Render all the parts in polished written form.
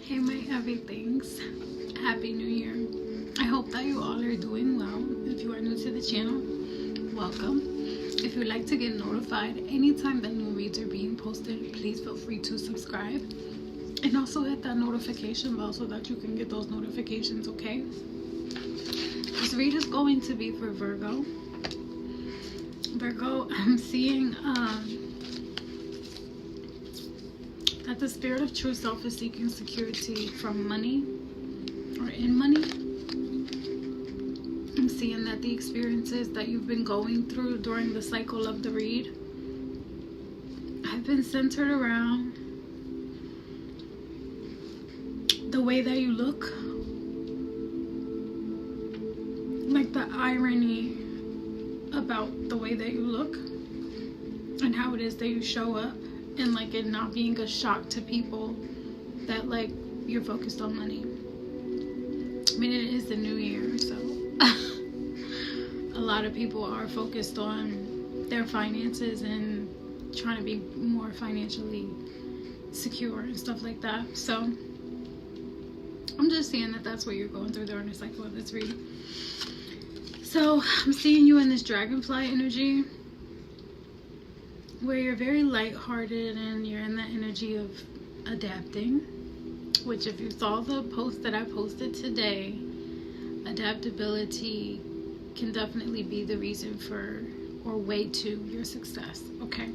Hey my everythings, happy new year. I hope that you all are doing well. If you are new to the channel, welcome. If you'd like to get notified anytime that new reads are being posted, please feel free to subscribe and also hit that notification bell so that you can get those notifications. Okay, this read is going to be for Virgo. I'm seeing that the spirit of true self is seeking security from money or in money. I'm seeing that the experiences that you've been going through during the cycle of the read have been centered around the way that you look, like the irony about the way that you look and how it is that you show up, and like it not being a shock to people that like you're focused on money. I mean, it is the new year, so a lot of people are focused on their finances and trying to be more financially secure and stuff like that. So I'm just seeing that that's what you're going through during the cycle of this read. So I'm seeing you in this dragonfly energy where you're very lighthearted and you're in that energy of adapting, which if you saw the post that I posted today, adaptability can definitely be the reason for or way to your success. Okay,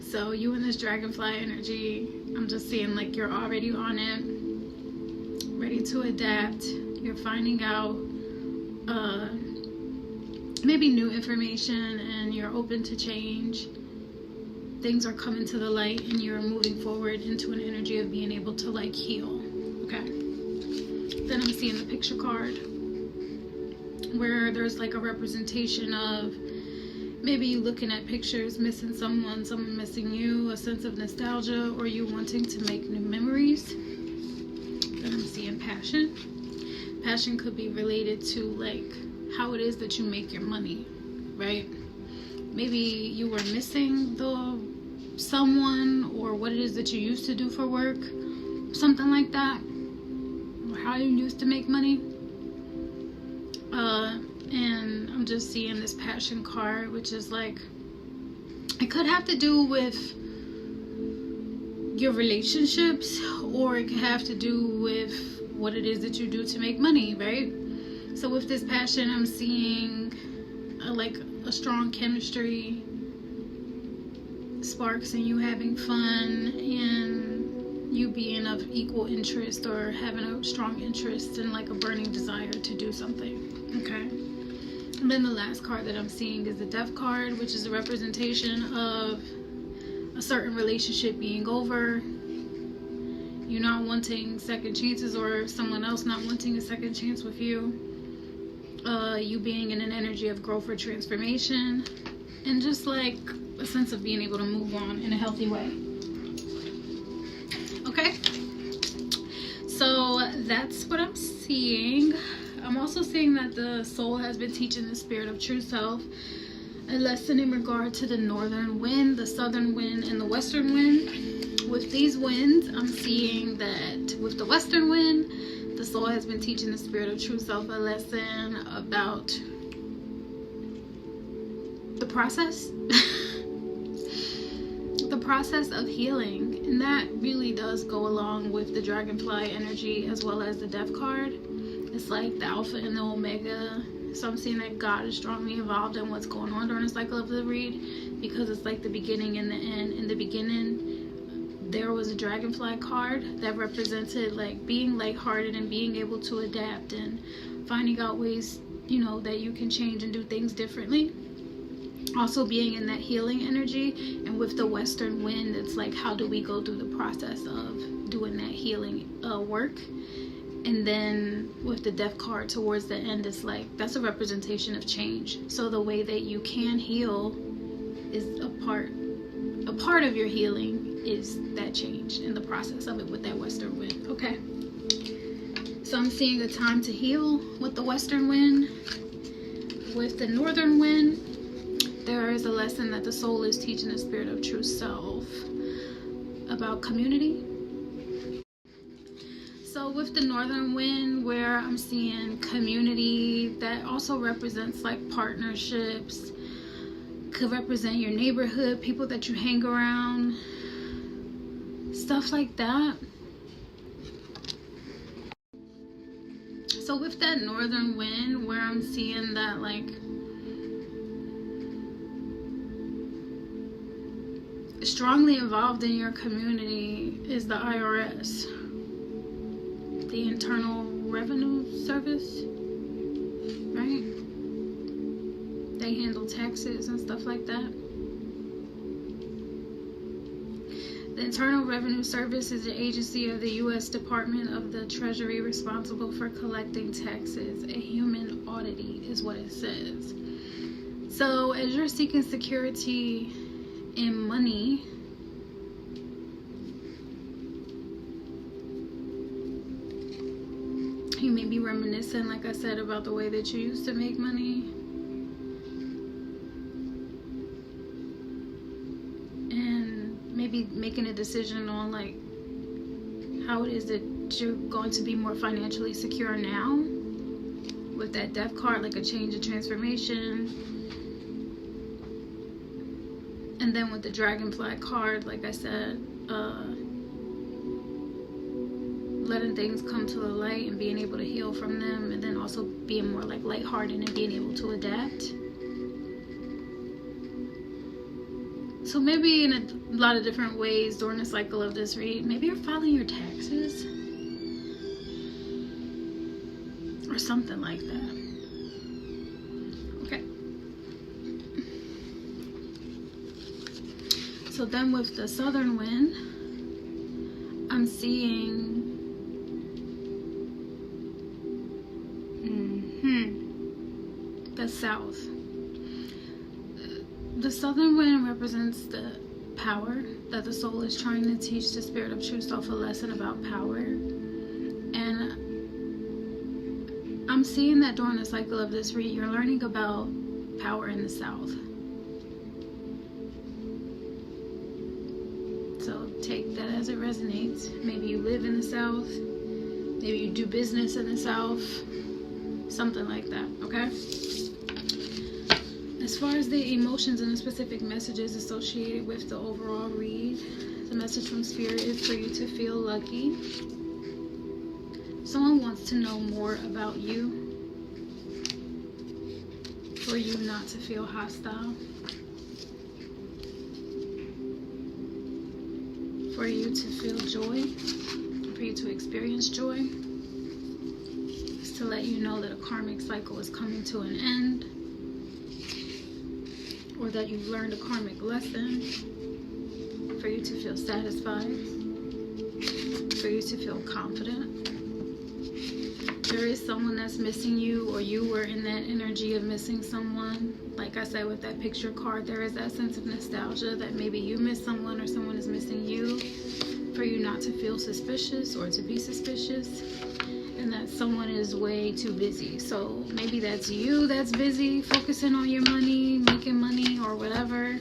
so you in this dragonfly energy, I'm just seeing like you're already on it, ready to adapt. You're finding out maybe new information and you're open to change. Things are coming to the light and you're moving forward into an energy of being able to like heal. Okay, then I'm seeing the picture card where there's like a representation of maybe you looking at pictures, missing someone missing you, a sense of nostalgia, or you wanting to make new memories. Then I'm seeing passion could be related to like how it is that you make your money, right? Maybe you were missing someone or what it is that you used to do for work, something like that, or how you used to make money. And I'm just seeing this passion card, which is like, it could have to do with your relationships, or it could have to do with what it is that you do to make money, right? So with this passion, I'm seeing like a strong chemistry, sparks, and you having fun and you being of equal interest or having a strong interest and like a burning desire to do something. Okay, and then the last card that I'm seeing is the Death card, which is a representation of a certain relationship being over, you not wanting second chances, or someone else not wanting a second chance with you. You being in an energy of growth or transformation, and just like a sense of being able to move on in a healthy way. Okay, so that's what I'm seeing. I'm also seeing that the soul has been teaching the spirit of true self a lesson in regard to the northern wind, the southern wind, and the western wind. With these winds, I'm seeing that with the western wind, the soul has been teaching the spirit of true self a lesson about the process the process of healing, and that really does go along with the dragonfly energy as well as the Death card. It's like the alpha and the omega. So I'm seeing that God is strongly involved in what's going on during the cycle of the read, because it's like the beginning and the end. In the beginning, there was a dragonfly card that represented like being lighthearted and being able to adapt and finding out ways, you know, that you can change and do things differently. Also being in that healing energy, and with the western wind, it's like how do we go through the process of doing that healing work. And then with the Death card towards the end, it's like that's a representation of change. So the way that you can heal is a part of your healing is that change in the process of it with that western wind. Okay, so I'm seeing a time to heal with the western wind. With the northern wind, there is a lesson that the soul is teaching the spirit of true self about community. So with the northern wind, where I'm seeing community, that also represents like partnerships, could represent your neighborhood, people that you hang around, stuff like that. So with that northern wind, where I'm seeing that like strongly involved in your community is the IRS, the Internal Revenue Service, right? They handle taxes and stuff like that. The Internal Revenue Service is an agency of the U.S. Department of the Treasury responsible for collecting taxes. A human oddity is what it says. So as you're seeking security in money, you may be reminiscing, like I said, about the way that you used to make money. And maybe making a decision on like how it is that you're going to be more financially secure now. With that death card, like a change of transformation. And then with the dragonfly card, like I said, letting things come to the light and being able to heal from them, and then also being more like lighthearted and being able to adapt. So maybe in a lot of different ways during the cycle of this read, maybe you're filing your taxes or something like that. Okay. So then with the southern wind, I'm seeing the south. The southern wind represents the power that the soul is trying to teach the spirit of true self a lesson about power. And I'm seeing that during the cycle of this read, you're learning about power in the south. So take that as it resonates. Maybe you live in the south, maybe you do business in the south, something like that, okay? As far as the emotions and the specific messages associated with the overall read, the message from Spirit is for you to feel lucky. Someone wants to know more about you, for you not to feel hostile, for you to feel joy, for you to experience joy. It's to let you know that a karmic cycle is coming to an end, or that you've learned a karmic lesson, for you to feel satisfied, for you to feel confident. There is someone that's missing you, or you were in that energy of missing someone. Like I said with that picture card, there is that sense of nostalgia that maybe you miss someone or someone is missing you, for you not to feel suspicious or to be suspicious, and that someone is way too busy. So maybe that's you that's busy focusing on your money, making money, or whatever.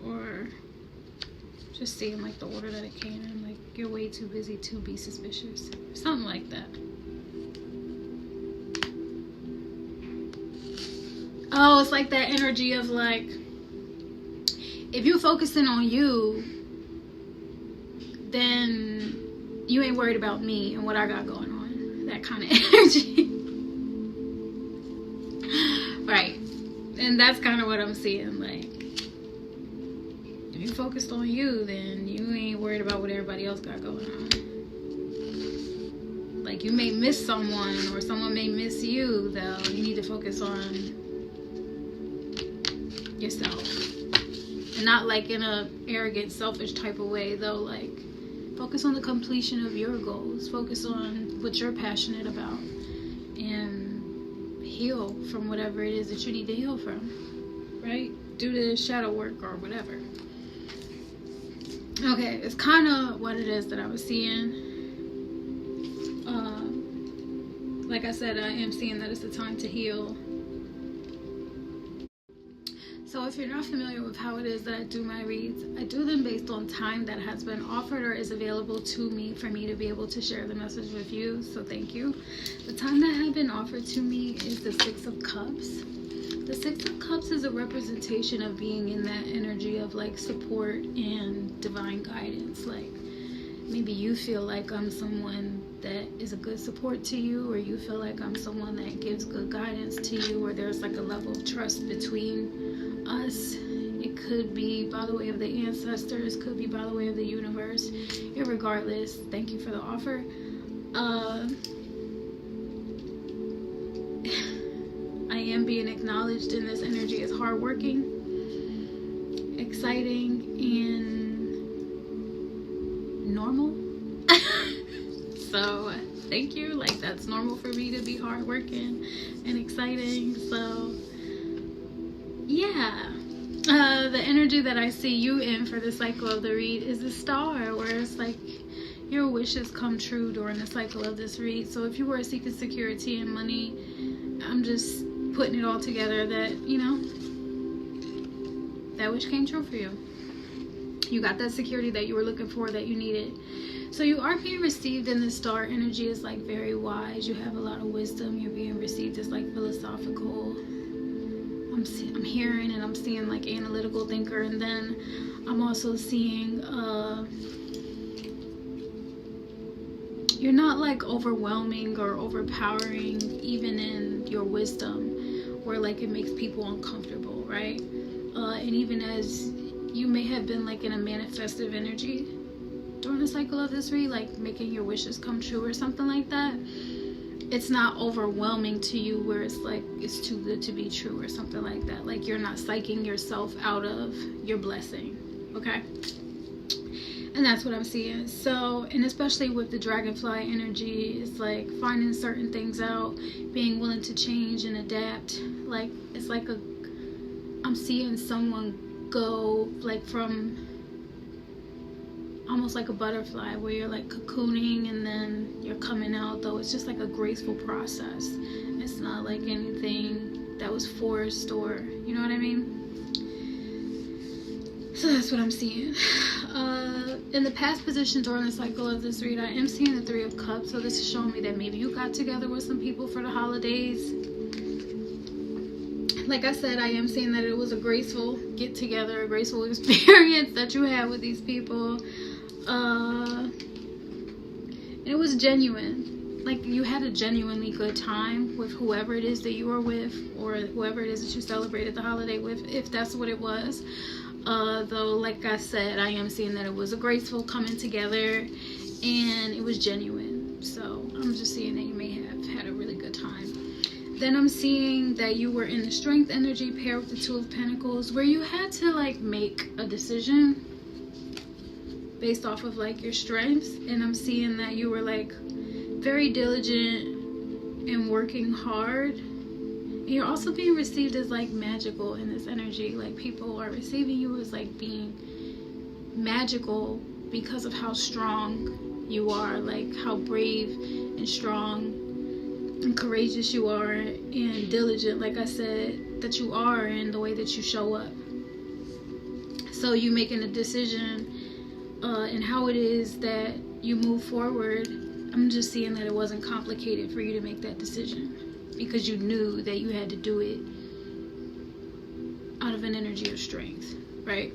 Or just seeing like the order that it came in, like you're way too busy to be suspicious, something like that. Oh, it's like that energy of like, if you're focusing on you, then you ain't worried about me and what I got going on. That kind of energy. Right. And that's kind of what I'm seeing. Like, if you focused on you, then you ain't worried about what everybody else got going on. Like, you may miss someone or someone may miss you, though. You need to focus on yourself. And not like in a arrogant, selfish type of way, though. Like, focus on the completion of your goals. Focus on what you're passionate about. And heal from whatever it is that you need to heal from. Right? Do the shadow work or whatever. Okay, it's kind of what it is that I was seeing. Like I said, I am seeing that it's the time to heal. So if you're not familiar with how it is that I do my reads, I do them based on time that has been offered or is available to me for me to be able to share the message with you. So thank you. The time that has been offered to me is the Six of Cups. The Six of Cups is a representation of being in that energy of like support and divine guidance. Like maybe you feel like I'm someone that is a good support to you, or you feel like I'm someone that gives good guidance to you, or there's like a level of trust between us. It could be by the way of the ancestors, could be by the way of the universe. Irregardless, thank you for the offer. I am being acknowledged in this energy as hardworking, exciting, and normal. So thank you. Like that's normal for me to be hardworking and exciting. So yeah. The energy that I see you in for the cycle of the read is the Star, where it's like your wishes come true during the cycle of this read. So if you were seeking security and money, I'm just putting it all together that, you know, that wish came true for you. You got that security that you were looking for, that you needed. So you are being received in the Star energy is like very wise. You have a lot of wisdom. You're being received as like philosophical. I'm hearing and I'm seeing like analytical thinker, and then I'm also seeing you're not like overwhelming or overpowering even in your wisdom, where like it makes people uncomfortable, right? And even as you may have been like in a manifestive energy during the cycle of this read, like making your wishes come true or something like that, it's not overwhelming to you where it's like it's too good to be true or something like that. Like you're not psyching yourself out of your blessing, okay? And that's what I'm seeing. So, and especially with the dragonfly energy, it's like finding certain things out, being willing to change and adapt. Like it's like I'm seeing someone go like from almost like a butterfly, where you're like cocooning and then you're coming out, though it's just like a graceful process. It's not like anything that was forced, or you know what I mean? So that's what I'm seeing. In the past position during the cycle of this read, I am seeing the Three of Cups. So this is showing me that maybe you got together with some people for the holidays. Like I said, I am seeing that it was a graceful get together, a graceful experience that you had with these people. It was genuine. Like you had a genuinely good time with whoever it is that you were with, or whoever it is that you celebrated the holiday with, if that's what it was. Though, like I said, I am seeing that it was a graceful coming together and it was genuine. So I'm just seeing that you may have had a really good time. Then I'm seeing that you were in the Strength energy paired with the Two of Pentacles, where you had to like make a decision based off of like your strengths. And I'm seeing that you were like very diligent and working hard. And you're also being received as like magical in this energy. Like people are receiving you as like being magical because of how strong you are, like how brave and strong and courageous you are, and diligent, like I said, that you are in the way that you show up. So you making a decision and how it is that you move forward. I'm just seeing that it wasn't complicated for you to make that decision, because you knew that you had to do it out of an energy of strength, right?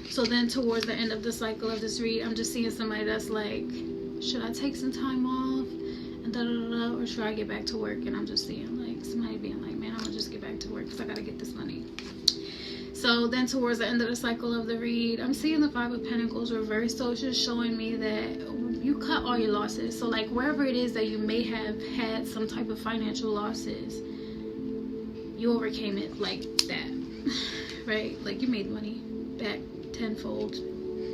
So then towards the end of the cycle of this read, I'm just seeing somebody that's like, should I take some time off and da-da-da-da, or should I get back to work? And I'm just seeing like somebody being like, man, I'm gonna just get back to work because I gotta get this money. So then towards the end of the cycle of the read, I'm seeing the Five of Pentacles reversed. So it's just showing me that you cut all your losses. So like wherever it is that you may have had some type of financial losses, you overcame it like that, right? Like you made money back tenfold,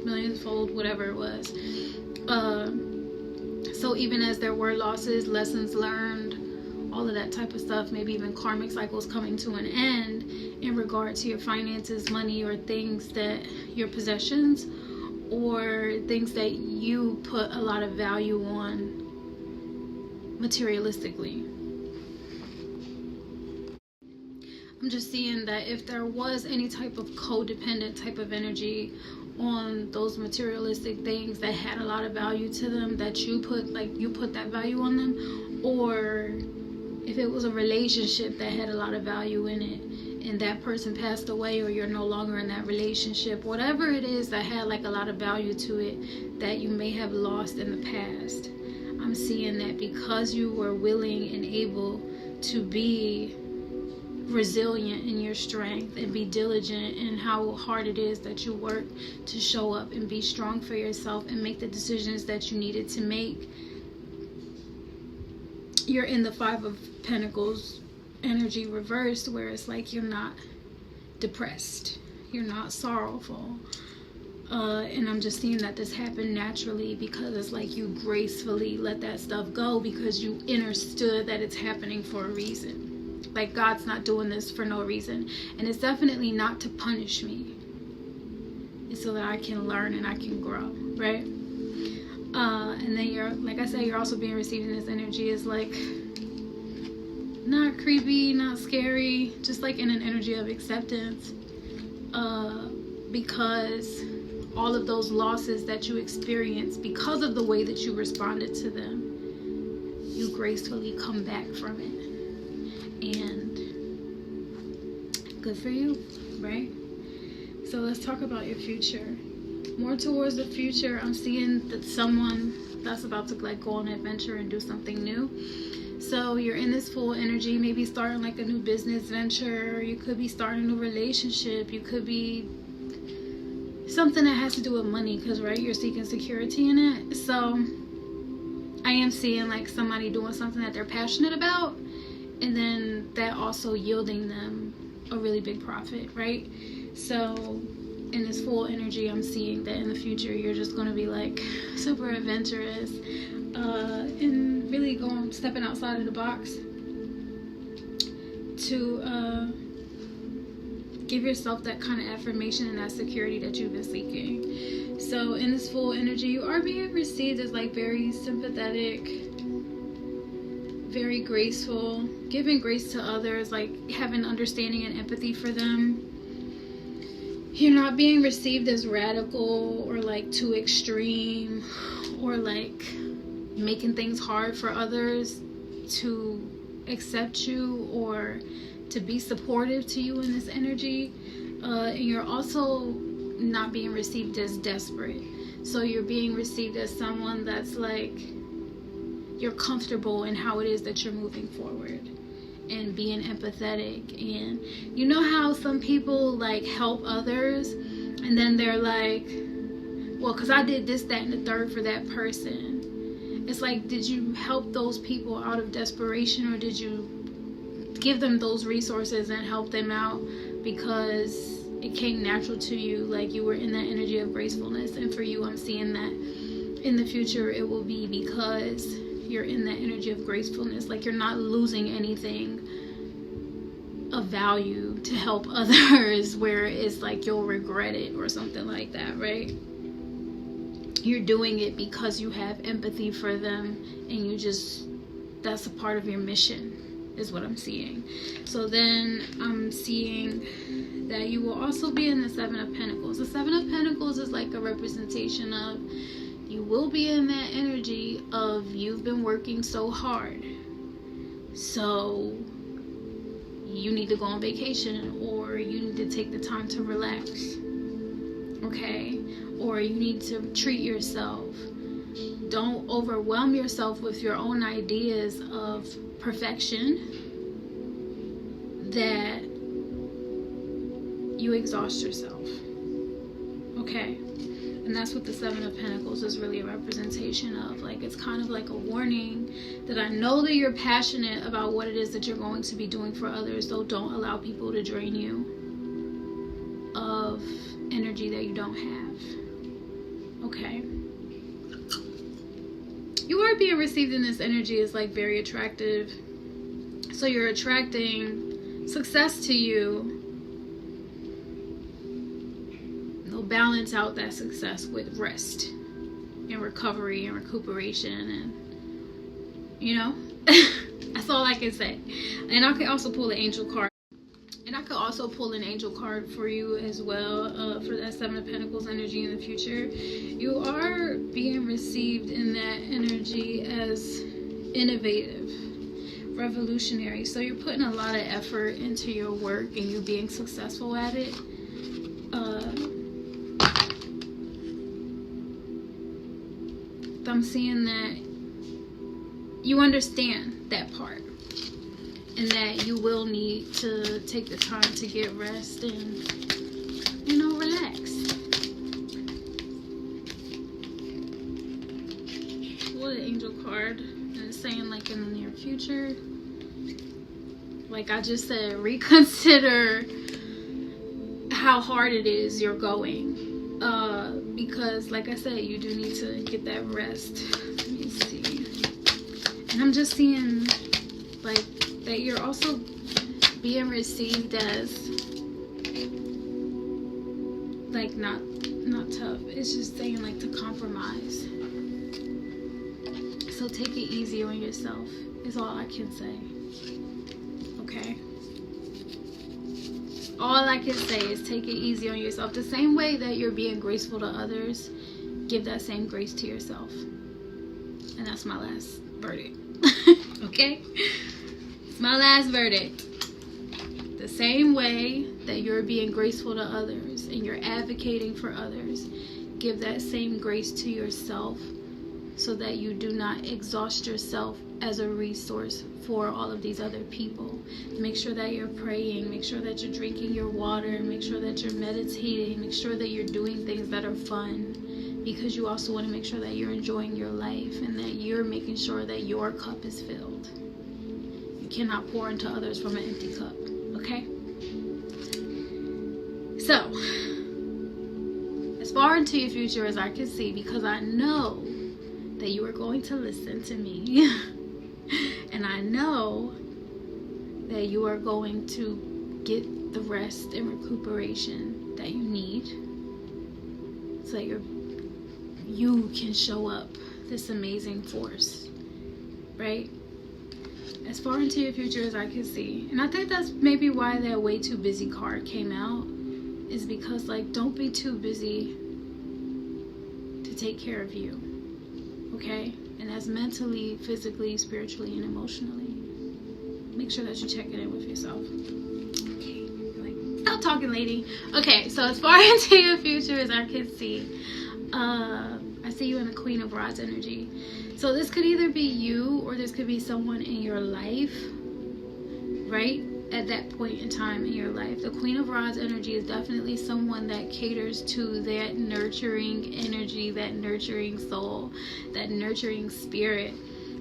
millionfold, whatever it was. So even as there were losses, lessons learned, all of that type of stuff, maybe even karmic cycles coming to an end in regard to your finances, money, or things that your possessions, or things that you put a lot of value on materialistically. I'm just seeing that if there was any type of codependent type of energy on those materialistic things that had a lot of value to them, that you put that value on them, or if it was a relationship that had a lot of value in it and that person passed away, or you're no longer in that relationship, whatever it is that had like a lot of value to it that you may have lost in the past, I'm seeing that because you were willing and able to be resilient in your strength and be diligent in how hard it is that you work to show up and be strong for yourself and make the decisions that you needed to make, you're in the Five of Pentacles energy reversed, where it's like you're not depressed, you're not sorrowful, and I'm just seeing that this happened naturally because it's like you gracefully let that stuff go because you understood that it's happening for a reason. Like, God's not doing this for no reason, and it's definitely not to punish me. It's so that I can learn and I can grow, right? And then you're, like I said, you're also being received in this energy is like not creepy, not scary, just like in an energy of acceptance, because all of those losses that you experienced because of the way that you responded to them, you gracefully come back from it. And good for you, right? So let's talk about your future. More towards the future, I'm seeing that someone that's about to like go on an adventure and do something new. So you're in this full energy, maybe starting like a new business venture. You could be starting a new relationship. You could be something that has to do with money, because right, you're seeking security in it. So I am seeing like somebody doing something that they're passionate about, and then that also yielding them a really big profit, right? So in this full energy, I'm seeing that in the future you're just going to be like super adventurous, and really stepping outside of the box to give yourself that kind of affirmation and that security that you've been seeking. So in this full energy, you are being received as like very sympathetic, very graceful, giving grace to others, like having understanding and empathy for them. You're not being received as radical or like too extreme, or like making things hard for others to accept you or to be supportive to you in this energy. And you're also not being received as desperate. So you're being received as someone that's like, you're comfortable in how it is that you're moving forward and being empathetic. And you know how some people like help others and then they're like, well, because I did this, that, and the third for that person. It's like, did you help those people out of desperation, or did you give them those resources and help them out because it came natural to you, like you were in that energy of gracefulness? And for you, I'm seeing that in the future it will be because you're in that energy of gracefulness, like you're not losing anything of value to help others where it's like you'll regret it or something like that, right? You're doing it because you have empathy for them, and you just, that's a part of your mission is what I'm seeing. So then I'm seeing that you will also be in the Seven of Pentacles. The Seven of Pentacles is like a representation of, you will be in that energy of you've been working so hard, so you need to go on vacation, or you need to take the time to relax, okay? Or you need to treat yourself. Don't overwhelm yourself with your own ideas of perfection that you exhaust yourself, okay? And that's what the Seven of Pentacles is really a representation of. Like, it's kind of like a warning that I know that you're passionate about what it is that you're going to be doing for others, so don't allow people to drain you of energy that you don't have, okay? You are being received in this energy as like very attractive. So you're attracting success to you. They'll balance out that success with rest and recovery and recuperation, and you know, that's all I can say. And I can also pull the angel card. And I could also pull an angel card for you as well, for that Seven of Pentacles energy in the future. You are being received in that energy as innovative, revolutionary. So you're putting a lot of effort into your work and you being successful at it. I'm seeing that you understand that part, and that you will need to take the time to get rest and, you know, relax. What an angel card. And it's saying, like, in the near future, like I just said, reconsider how hard it is you're going. Because, like I said, you do need to get that rest. Let me see. And I'm just seeing, like, that you're also being received as, like, not tough. It's just saying, like, to compromise. So take it easy on yourself is all I can say. Okay? All I can say is take it easy on yourself. The same way that you're being graceful to others, give that same grace to yourself. And that's my last verdict. Okay? It's my last verdict. The same way that you're being graceful to others and you're advocating for others, give that same grace to yourself so that you do not exhaust yourself as a resource for all of these other people. Make sure that you're praying, make sure that you're drinking your water, make sure that you're meditating, make sure that you're doing things that are fun, because you also want to make sure that you're enjoying your life and that you're making sure that your cup is filled. You cannot pour into others from an empty cup, okay? So, as far into your future as I can see, because I know that you are going to listen to me and I know that you are going to get the rest and recuperation that you need so that you can show up this amazing force, right? As far into your future as I can see. And I think that's maybe why that way too busy card came out, is because, like, don't be too busy to take care of you. Okay? And that's mentally, physically, spiritually, and emotionally. Make sure that you're checking in with yourself. Okay. Like, stop talking, lady. Okay, so as far into your future as I can see, I see you in the Queen of Rods energy. So this could either be you or this could be someone in your life, right? At that point in time in your life. The Queen of Rods energy is definitely someone that caters to that nurturing energy, that nurturing soul, that nurturing spirit.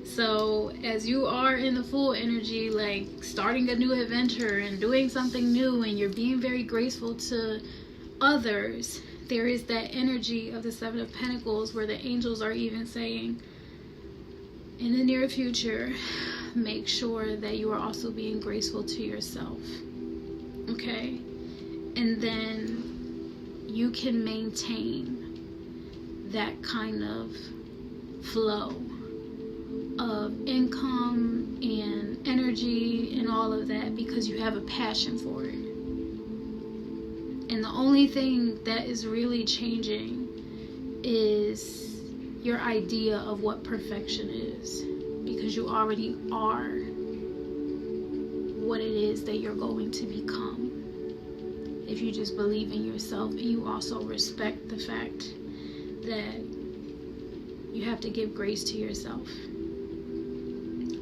So as you are in the full energy, like starting a new adventure and doing something new, and you're being very graceful to others, there is that energy of the Seven of Pentacles where the angels are even saying, in the near future, make sure that you are also being graceful to yourself. Okay? And then you can maintain that kind of flow of income and energy and all of that because you have a passion for it. And the only thing that is really changing is your idea of what perfection is, because you already are what it is that you're going to become if you just believe in yourself and you also respect the fact that you have to give grace to yourself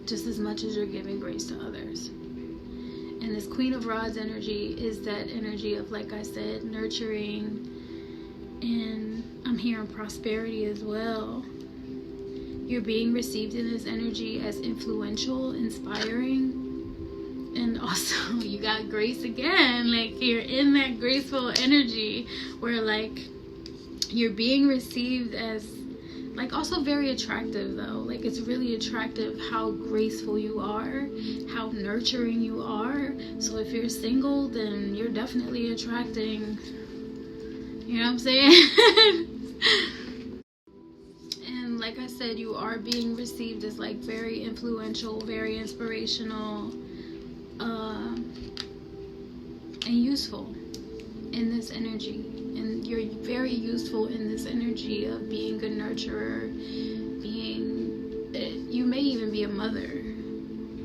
just as much as you're giving grace to others. And this Queen of Rods energy is that energy of, like I said, nurturing, and I'm hearing prosperity as well. You're being received in this energy as influential, inspiring, and also you got grace again. Like, you're in that graceful energy where, like, you're being received as, like, also very attractive though. Like, it's really attractive how graceful you are, how nurturing you are. So if you're single, then you're definitely attracting, you know what I'm saying? And like I said, you are being received as, like, very influential, very inspirational, and useful in this energy. And you're very useful in this energy of being a nurturer, you may even be a mother,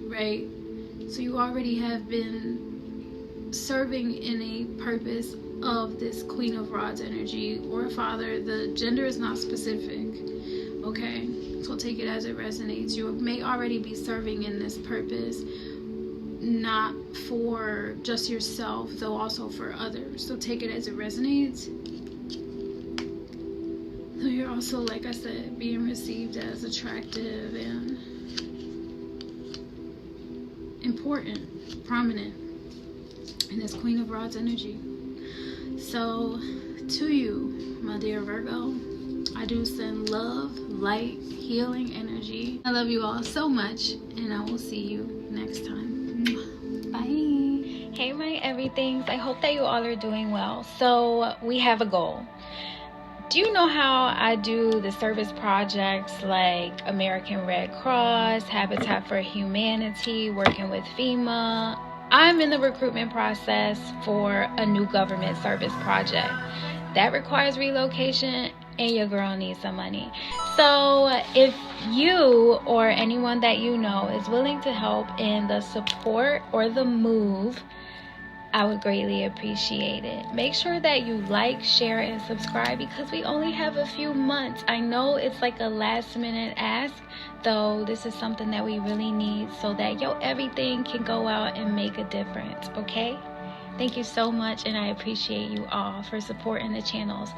right? So you already have been serving in a purpose of this Queen of Rods energy, or a father. The gender is not specific, okay? So take it as it resonates. You may already be serving in this purpose, not for just yourself, though also for others. So take it as it resonates. So you're also, like I said, being received as attractive and important, prominent in this Queen of Rods energy. So to you, my dear Virgo, I do send love, light, healing energy. I love you all so much, and I will see you next time. Bye. Hey my everythings, I hope that you all are doing well. So we have a goal. Do you know how I do the service projects like American Red Cross, Habitat for Humanity, working with FEMA? I'm in the recruitment process for a new government service project. That requires relocation, and your girl needs some money. So if you or anyone that you know is willing to help in the support or the move, I would greatly appreciate it. Make sure that you like, share, and subscribe, because we only have a few months. I know it's like a last minute ask, though this is something that we really need so that everything can go out and make a difference, okay? Thank you so much, and I appreciate you all for supporting the channels.